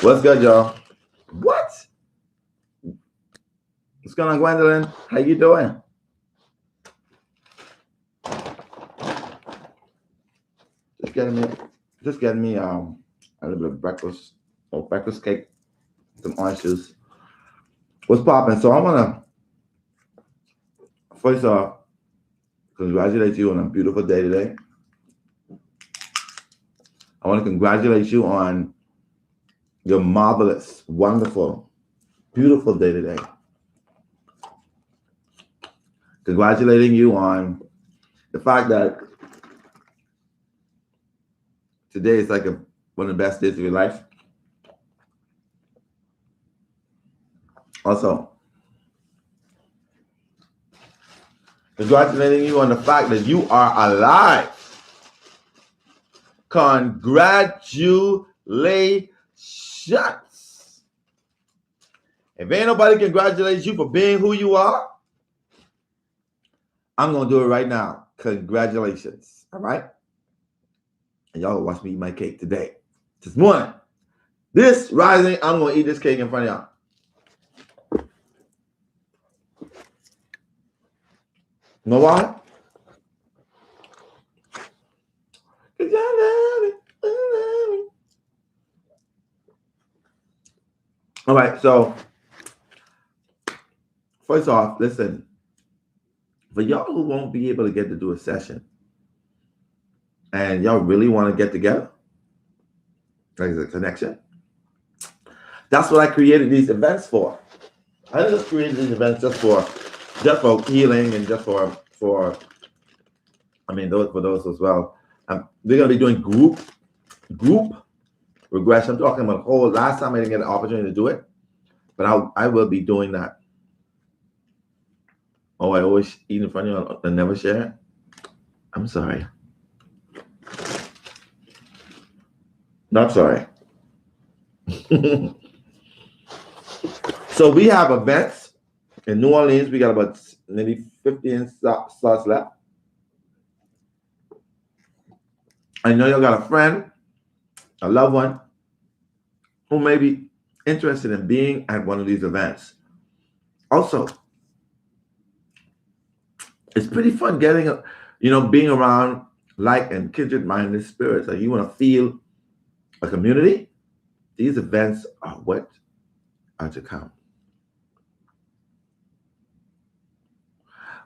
What's good, y'all? What? What's going on, Gwendolyn? How you doing? Just getting me a little bit of breakfast or breakfast cake, some orange juice. What's popping? So I wanna first off congratulate you on a beautiful day today. I want to congratulate you on your marvelous, wonderful, beautiful day today. Congratulating you on the fact that today is like one of the best days of your life. Also, congratulating you on the fact that you are alive. Congratulations. If ain't nobody congratulate you for being who you are, I'm going to do it right now. Congratulations. All right? And y'all watch me eat my cake today. This morning. This rising, I'm going to eat this cake in front of y'all. You know why? Because y'all love it. All right, so first off, listen. For y'all who won't be able to get to do a session and y'all really want to get together, like a connection, that's what I created these events for. I didn't just create these events just for healing and just for those as well. We're gonna be doing group regression. I'm talking about last time I didn't get an opportunity to do it, but I will be doing that. Oh, I always eat in front of you and never share? I'm sorry. Not sorry. So we have events in New Orleans. We got about maybe 15 slots left. I know y'all got a friend, a loved one, who may be interested in being at one of these events. Also, it's pretty fun being around like and kindred-minded spirits. Like you want to feel a community. These events are what are to come.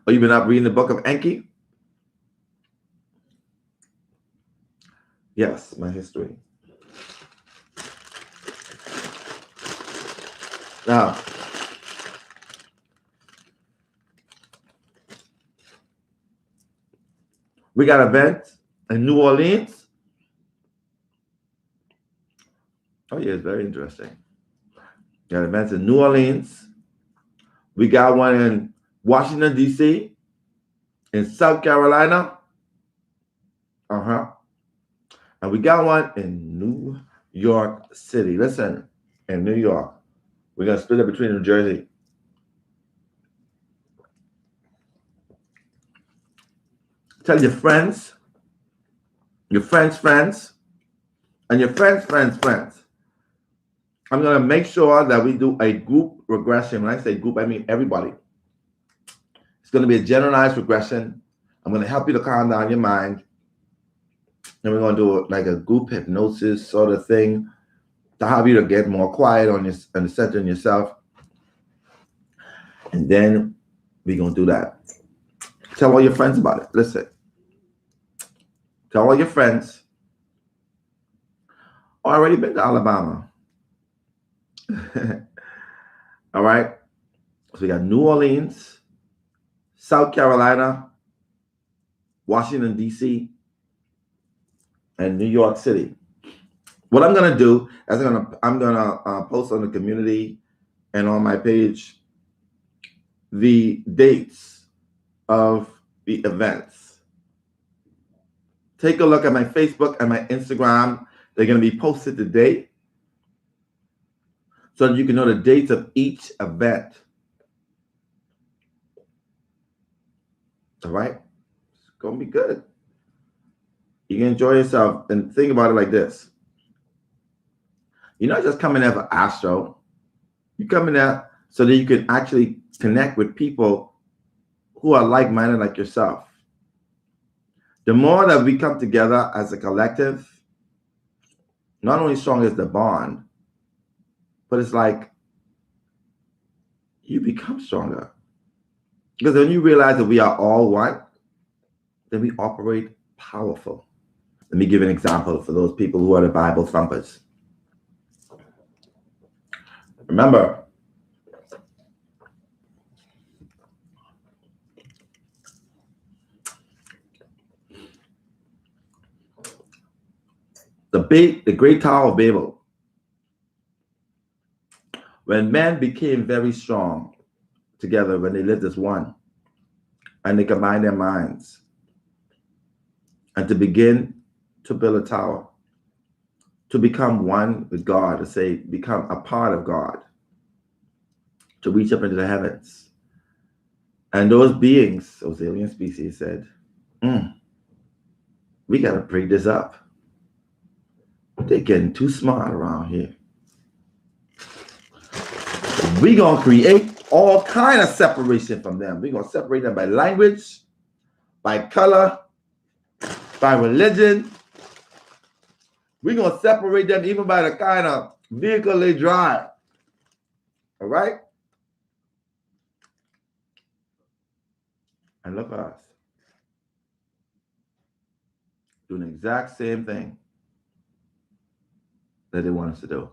Oh, you've been up reading the book of Enki? Yes, my history. Now, we got events in New Orleans. Oh, yeah, it's very interesting. We got events in New Orleans. We got one in Washington, D.C., in South Carolina. And we got one in New York City. Listen, in New York. We're going to split it between New Jersey. Tell your friends, and your friends' friends. I'm going to make sure that we do a group regression. When I say group, I mean everybody. It's going to be a generalized regression. I'm going to help you to calm down your mind. And we're going to do like a group hypnosis sort of thing to have you to get more quiet and center in yourself. And then we're going to do that. Tell all your friends about it. Listen. Tell all your friends. Oh, I already been to Alabama. All right. So we got New Orleans, South Carolina, Washington, D.C., and New York City. What I'm going to do is I'm going to post on the community and on my page the dates of the events. Take a look at my Facebook and my Instagram. They're going to be posted today so that you can know the dates of each event. All right? It's going to be good. You can enjoy yourself and think about it like this. You're not just coming there for Astro. You're coming there so that you can actually connect with people who are like-minded like yourself. The more that we come together as a collective, not only strong is the bond, but it's like you become stronger. Because when you realize that we are all one, then we operate powerful. Let me give an example for those people who are the Bible thumpers. Remember, the great Tower of Babel, when men became very strong together, when they lived as one, and they combined their minds, and to begin to build a tower, to become one with God, to say, become a part of God, to reach up into the heavens. And those beings, those alien species, said, we got to break this up. They're getting too smart around here. We're going to create all kind of separation from them. We're going to separate them by language, by color, by religion. We're going to separate them even by the kind of vehicle they drive. All right? And look at us. Doing the exact same thing that they want us to do.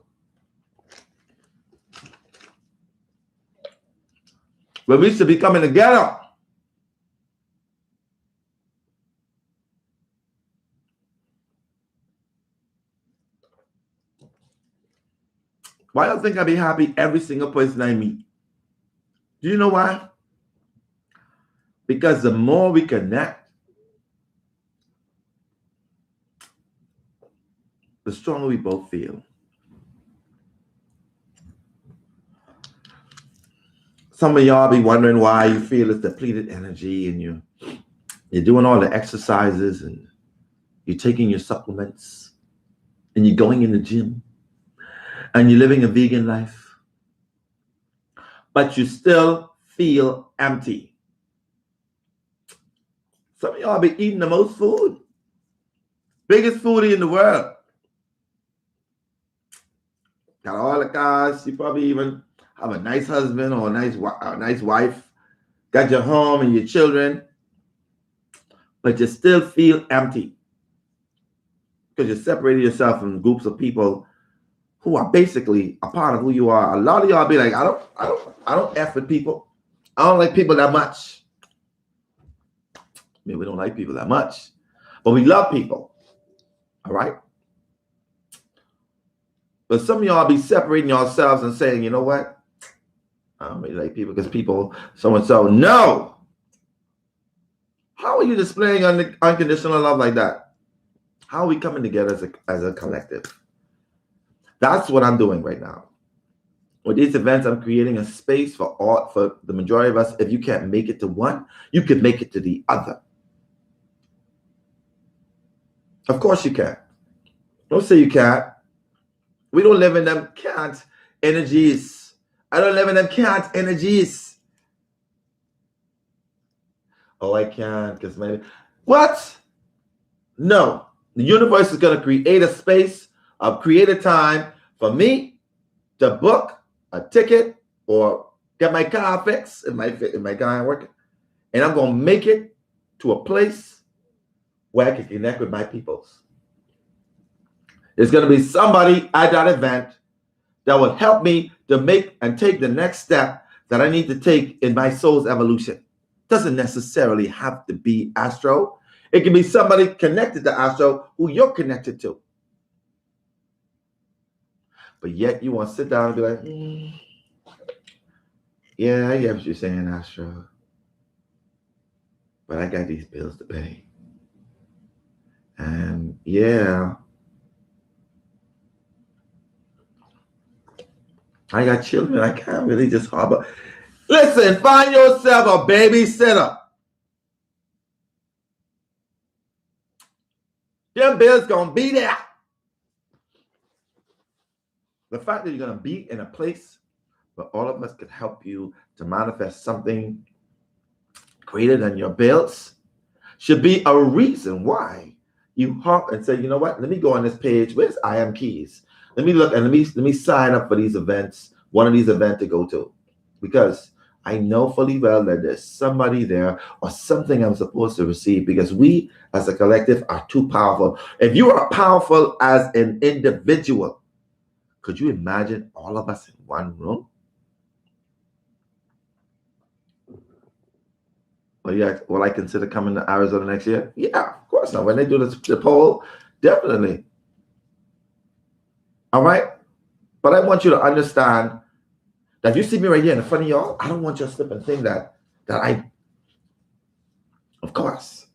But we should be coming together. Why do you think I'd be happy every single person I meet? Do you know why? Because the more we connect, the stronger we both feel. Some of y'all be wondering why you feel it's depleted energy, and you're doing all the exercises, and you're taking your supplements, and you're going in the gym, and you're living a vegan life, but you still feel empty. Some of y'all be eating the most food, biggest foodie in the world. Got all the cars. You probably even have a nice husband or a nice wife. Got your home and your children, but you still feel empty because you separated yourself from groups of people who are basically a part of who you are. A lot of y'all be like, I don't F with people. I don't like people that much. I mean, we don't like people that much, but we love people. All right. But some of y'all be separating yourselves and saying, you know what? I don't really like people because people so-and-so. No. How are you displaying unconditional love like that? How are we coming together as a collective? That's what I'm doing right now. With these events, I'm creating a space for the majority of us. If you can't make it to one, you can make it to the other. Of course you can. Don't say you can't. We don't live in them can't energies. I don't live in them can't energies. Oh, I can't because maybe. What? No. The universe is going to create a space, create a time for me to book a ticket or get my car fixed if my car ain't working. And I'm going to make it to a place where I can connect with my peoples. There's going to be somebody at that event that will help me to make and take the next step that I need to take in my soul's evolution. Doesn't necessarily have to be Astro. It can be somebody connected to Astro who you're connected to. But yet you want to sit down and be like, yeah, I get what you're saying, Astro. But I got these bills to pay. And yeah, I got children. I can't really just harbor. Listen, find yourself a babysitter. Them bills gonna be there. The fact that you're going to be in a place where all of us could help you to manifest something greater than your bills should be a reason why you hop and say, you know what, let me go on this page. Where's I Am Keys? Let me look and let me sign up for these events, one of these events to go to. Because I know fully well that there's somebody there or something I'm supposed to receive, because we as a collective are too powerful. If you are powerful as an individual, could you imagine all of us in one room? Well, yeah, will I consider coming to Arizona next year? Yeah, of course not. When they do the poll, definitely. All right? But I want you to understand that if you see me right here in front of y'all, I don't want you to slip and think that I, of course,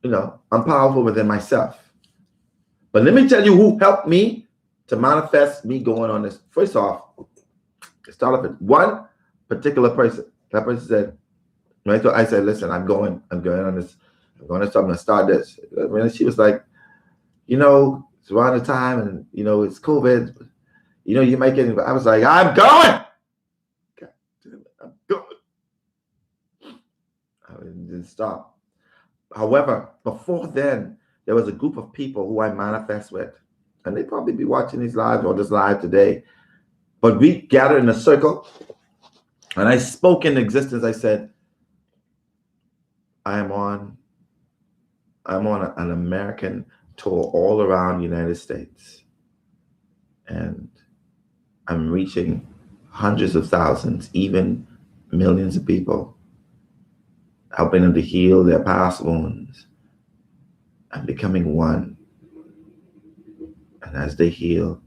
I'm powerful within myself. But let me tell you who helped me to manifest me going on this. First off, let's start off with one particular person. That person said, right? So I said, listen, I'm going on this. I'm going to start this. She was like, it's around the time and, it's COVID. You might get it. I was like, I'm going. God damn it, I'm going. I didn't stop. However, before then, there was a group of people who I manifest with. And they probably be watching these lives or this live today. But we gathered in a circle. And I spoke in existence. I said, I'm on an American tour all around the United States. And I'm reaching hundreds of thousands, even millions of people, helping them to heal their past wounds and becoming one. And as they heal,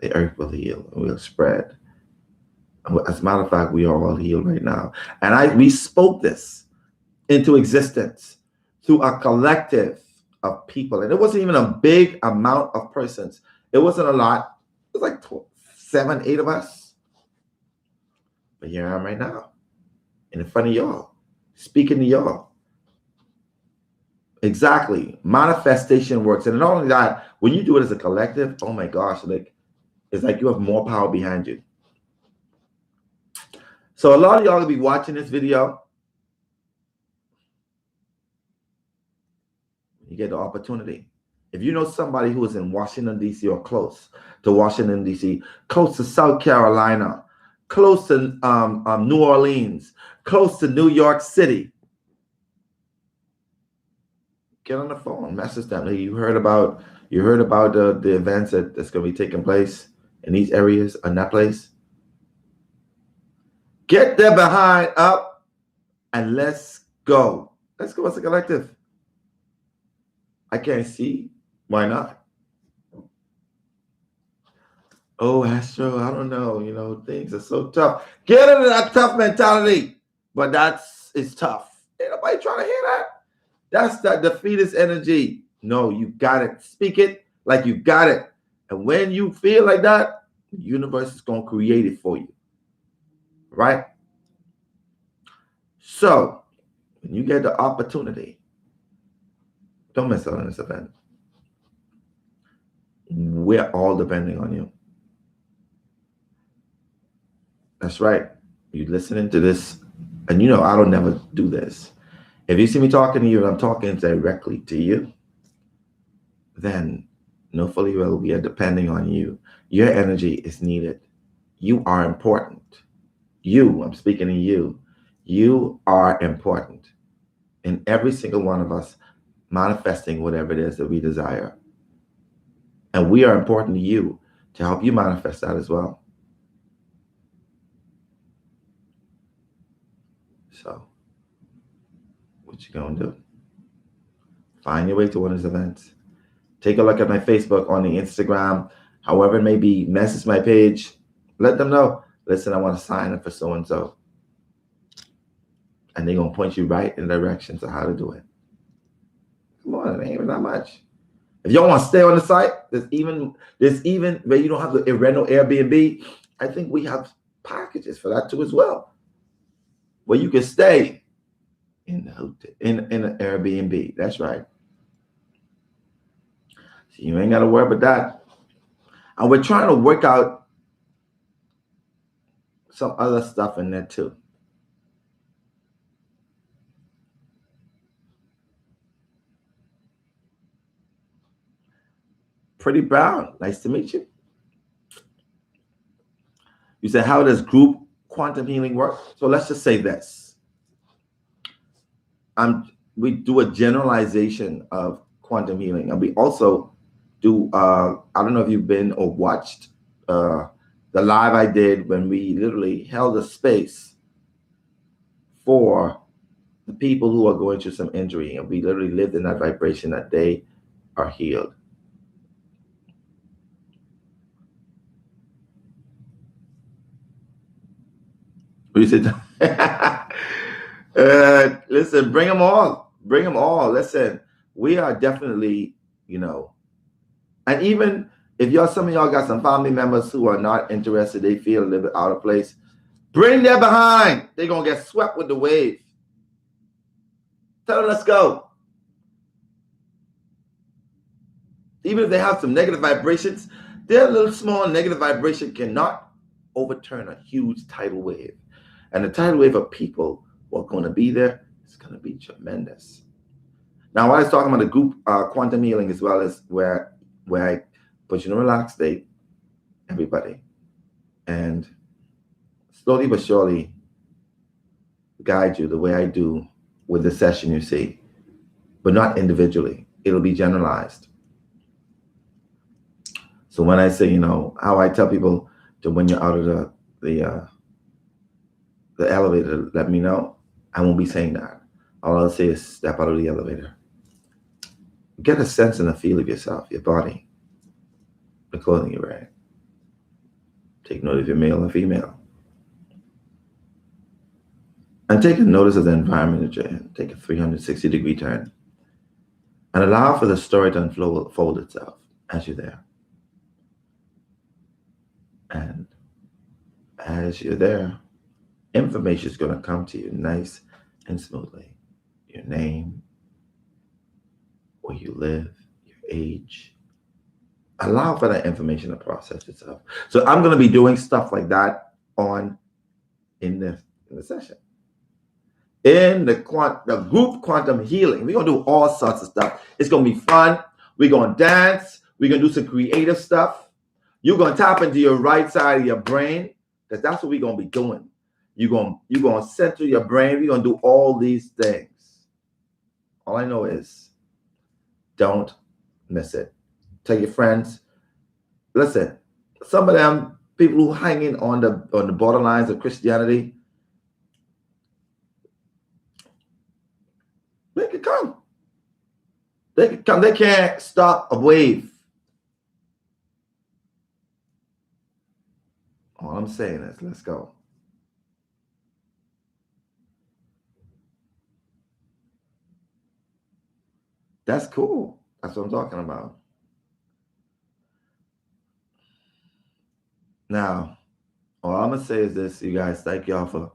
the earth will heal and will spread. As a matter of fact, we are all healed right now. And we spoke this into existence through a collective of people. And it wasn't even a big amount of persons. It wasn't a lot. It was like 7, 8 of us. But here I am right now, in front of y'all, speaking to y'all. Exactly. Manifestation works. And not only that, when you do it as a collective, oh my gosh, it's like you have more power behind you. So a lot of y'all will be watching this video. You get the opportunity. If you know somebody who is in Washington, D.C. or close to Washington, D.C., close to South Carolina, close to New Orleans, close to New York City, get on the phone, message them. Hey, you heard about the events that's going to be taking place in these areas and that place? Get their behind up and let's go. Let's go as a collective. I can't see. Why not? Oh, Astro, I don't know. Things are so tough. Get into that tough mentality. But it's tough. Ain't nobody trying to hear that. That's that defeatist energy. No, you got it. Speak it like you got it. And when you feel like that, the universe is going to create it for you. Right? So, when you get the opportunity, don't miss out on this event. We're all depending on you. That's right. You're listening to this, and I don't never do this. If you see me talking to you and I'm talking directly to you, then know fully well we are depending on you. Your energy is needed. You are important. I'm speaking to you. You are important in every single one of us manifesting whatever it is that we desire. And we are important to you to help you manifest that as well. So, what you gonna do? Find your way to one of these events. Take a look at my Facebook, on the Instagram, however it may be. Message my page. Let them know. Listen, I want to sign up for so-and-so. And they're going to point you right in directions of how to do it. Come on, it ain't even that much. If y'all want to stay on the site, there's even where you don't have to rent no Airbnb. I think we have packages for that too as well, where you can stay in the hotel, in an Airbnb. That's right. So you ain't got to worry about that. And we're trying to work out some other stuff in there too. Pretty Brown, nice to meet you. You said, how does group quantum healing work? So let's just say this. We do a generalization of quantum healing. And we also do, I don't know if you've been or watched the live I did when we literally held a space for the people who are going through some injury. And we literally lived in that vibration that they are healed. You said, listen, bring them all. Bring them all. Listen, we are definitely, and even if some of y'all got some family members who are not interested, they feel a little bit out of place, bring them behind. They're going to get swept with the wave. Tell them, let's go. Even if they have some negative vibrations, their little small negative vibration cannot overturn a huge tidal wave. And the tidal wave of people who are going to be there is going to be tremendous. Now, I was talking about the group quantum healing as well, as where I put you in a relaxed state, everybody, and slowly but surely guide you the way I do with the session, you see, but not individually. It'll be generalized. So when I say, how I tell people to, when you're out of the elevator, let me know. I won't be saying that. All I'll say is step out of the elevator. Get a sense and a feel of yourself, your body, the clothing you're wearing. Take note if you're male or female. And take a notice of the environment that you're in. Take a 360-degree turn. And allow for the story to unfold itself as you're there. And as you're there, information is going to come to you nice and smoothly. Your name, where you live, your age. Allow for that information to process itself. So I'm going to be doing stuff like that in the session. In the group quantum healing, we're going to do all sorts of stuff. It's going to be fun. We're going to dance. We're going to do some creative stuff. You're going to tap into your right side of your brain, because that's what we're going to be doing. You're going to center your brain. We're going to do all these things. All I know is don't miss it. Tell your friends. Listen, some of them people who hanging on the borderlines of Christianity, they can come. They can come. They can't stop a wave. All I'm saying is, let's go. That's cool. That's what I'm talking about. Now, all I'm going to say is this, you guys. Thank y'all for.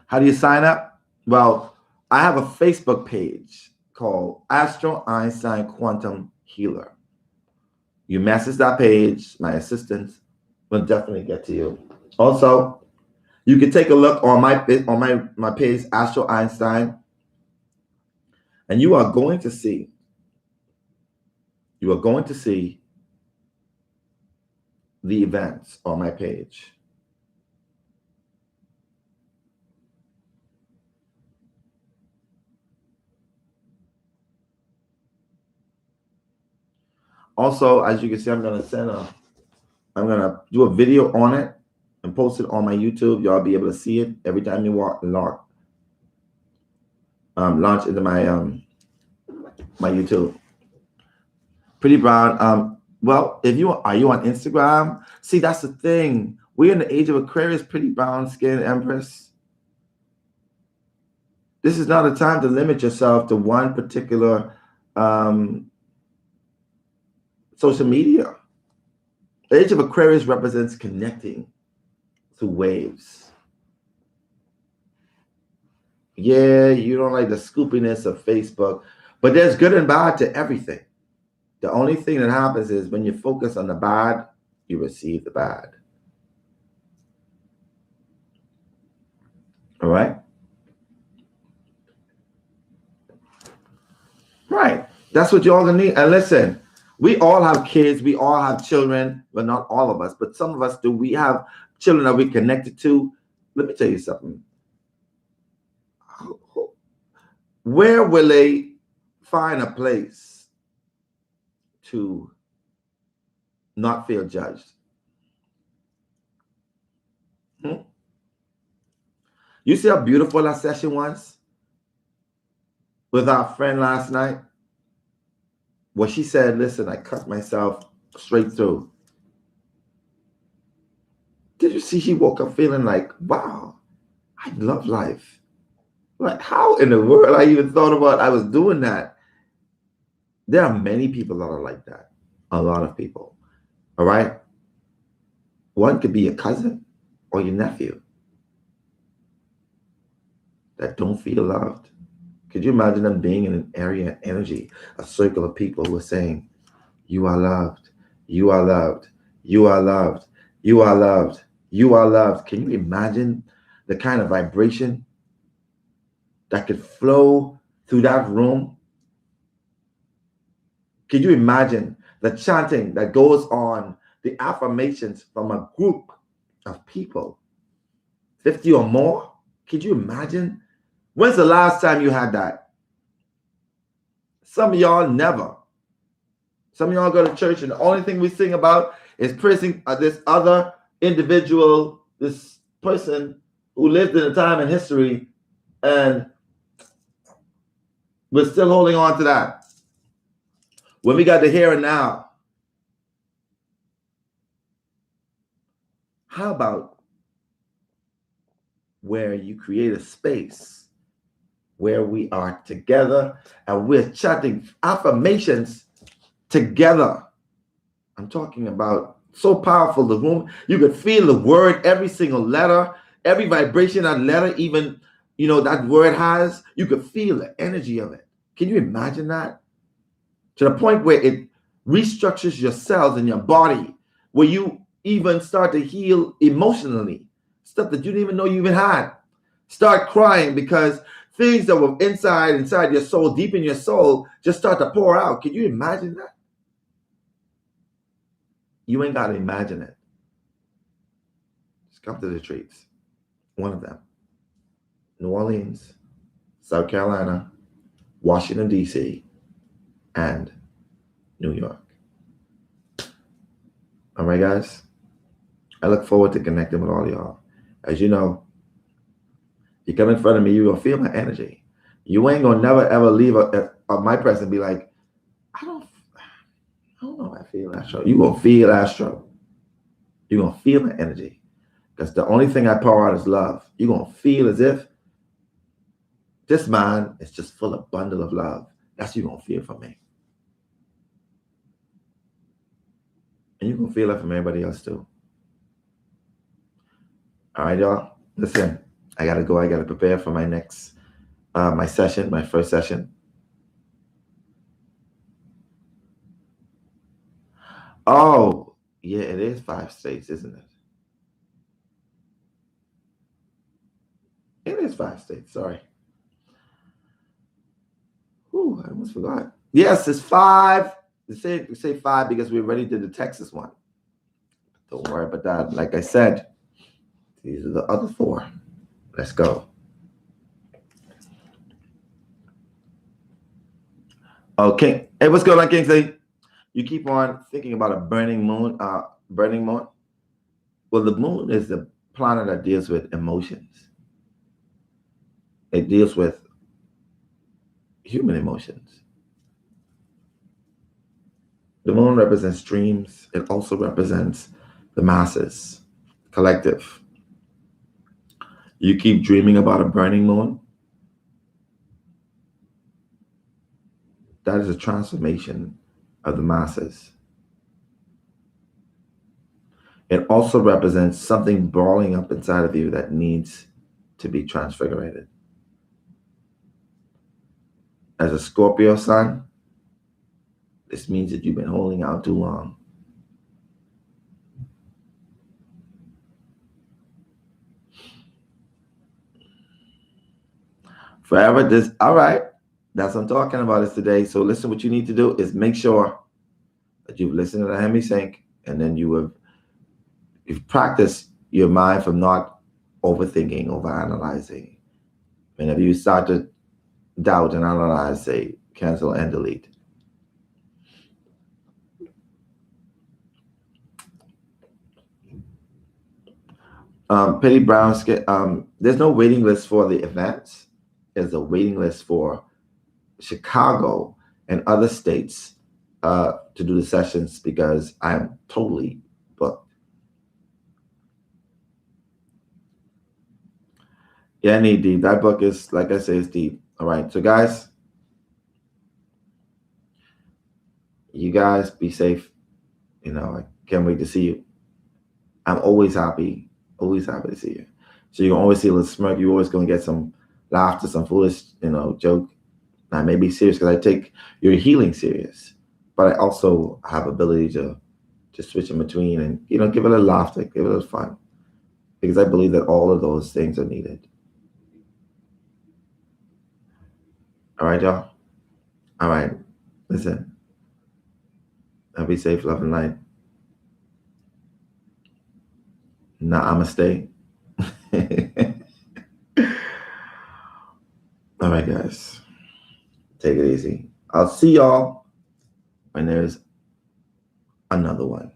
How do you sign up? Well, I have a Facebook page called Astro, Einstein, Quantum Healer. You message that page, my assistant will definitely get to you. Also, you can take a look on my page, Astro Einstein, and you are going to see the events on my page. Also, as you can see, I'm gonna do a video on it and post it on my YouTube. Y'all be able to see it every time you launch into my my YouTube. Pretty Brown. Well, are you on Instagram? See, that's the thing. We're in the age of Aquarius, Pretty Brown Skin Empress. This is not a time to limit yourself to one particular social media. The age of Aquarius represents connecting through waves. Yeah, you don't like the scoopiness of Facebook, but there's good and bad to everything. The only thing that happens is when you focus on the bad, you receive the bad. All right? Right. That's what you're all gonna need. And listen, we all have kids, we all have children. Well, not all of us, but some of us do. We have children that we connected to. Let me tell you something. Where will they find a place to not feel judged? You see how beautiful that session was with our friend last night? Well, she said, listen, I cut myself straight through. Did you see she woke up feeling like, wow, I love life? Like, how in the world I even thought about I was doing that? There are many people that are like that. A lot of people. All right? One could be your cousin or your nephew that don't feel loved. Could you imagine them being in an area, energy, a circle of people who are saying, you are loved, you are loved, you are loved, you are loved, you are loved. Can you imagine the kind of vibration that could flow through that room? Can you imagine the chanting that goes on, the affirmations from a group of people, 50 or more? Could you imagine? When's the last time you had that? Some of y'all never. Some of y'all go to church and the only thing we sing about is praising this other individual, this person who lived in a time in history, and we're still holding on to that. When we got the here and now, how about where you create a space where we are together and we're chanting affirmations together? I'm talking about so powerful, the room. You could feel the word, every single letter, every vibration that letter, even, that word has, you could feel the energy of it. Can you imagine that? To the point where it restructures your cells in your body, where you even start to heal emotionally, stuff that you didn't even know you even had. Start crying because things that were inside your soul, deep in your soul, just start to pour out. Can you imagine that? You ain't got to imagine it. Just come to the retreats. One of them. New Orleans, South Carolina, Washington, D.C., and New York. All right, guys? I look forward to connecting with all y'all. As you know, you come in front of me, you will feel my energy. You ain't going to never, ever leave my presence and be like, I don't know if I feel Astro. You're going to feel Astro. You're going to feel my energy. Because the only thing I pour out is love. You're going to feel as if this mind is just full of bundle of love. That's what you're going to feel from me. And you're going to feel it from everybody else too. All right, y'all. Listen, I got to go. I got to prepare for my next, my session, my first session. Oh, yeah, it is 5 states, isn't it? It is 5 states. Sorry. Ooh, I almost forgot. Yes, it's 5. We say 5 because we already did the Texas one. Don't worry about that. Like I said, these are the other 4. Let's go. Okay. Hey, what's going on, Kingsley? You keep on thinking about a burning moon. Well, the moon is the planet that deals with emotions. It deals with human emotions. The moon represents dreams. It also represents the masses, collective. You keep dreaming about a burning moon. That is a transformation of the masses. It also represents something boiling up inside of you that needs to be transfigurated. As a Scorpio sun, This means that you've been holding out too long. Forever this, all right. That's what I'm talking about is today. So listen, what you need to do is make sure that you've listened to the Hemi Sync, and then you've practiced your mind from not overthinking, overanalyzing. Whenever you start to doubt and analyze, say cancel and delete. Penny Brown, there's no waiting list for the events. There's a waiting list for Chicago and other states to do the sessions because I'm totally booked. Yeah, I need deep. That book is, like I say, it's deep. All right. So guys, you guys be safe. You know, I can't wait to see you. I'm always happy to see you. So you can always see a little smirk. You're always going to get some laughter, some foolish, joke. I may be serious because I take your healing serious, but I also have ability to switch in between and, give it a little laughter, give it a little fun, because I believe that all of those things are needed. All right, y'all. All right. Listen, I'll be safe, love, and light. Namaste. All right, guys. Take it easy. I'll see y'all when there's another one.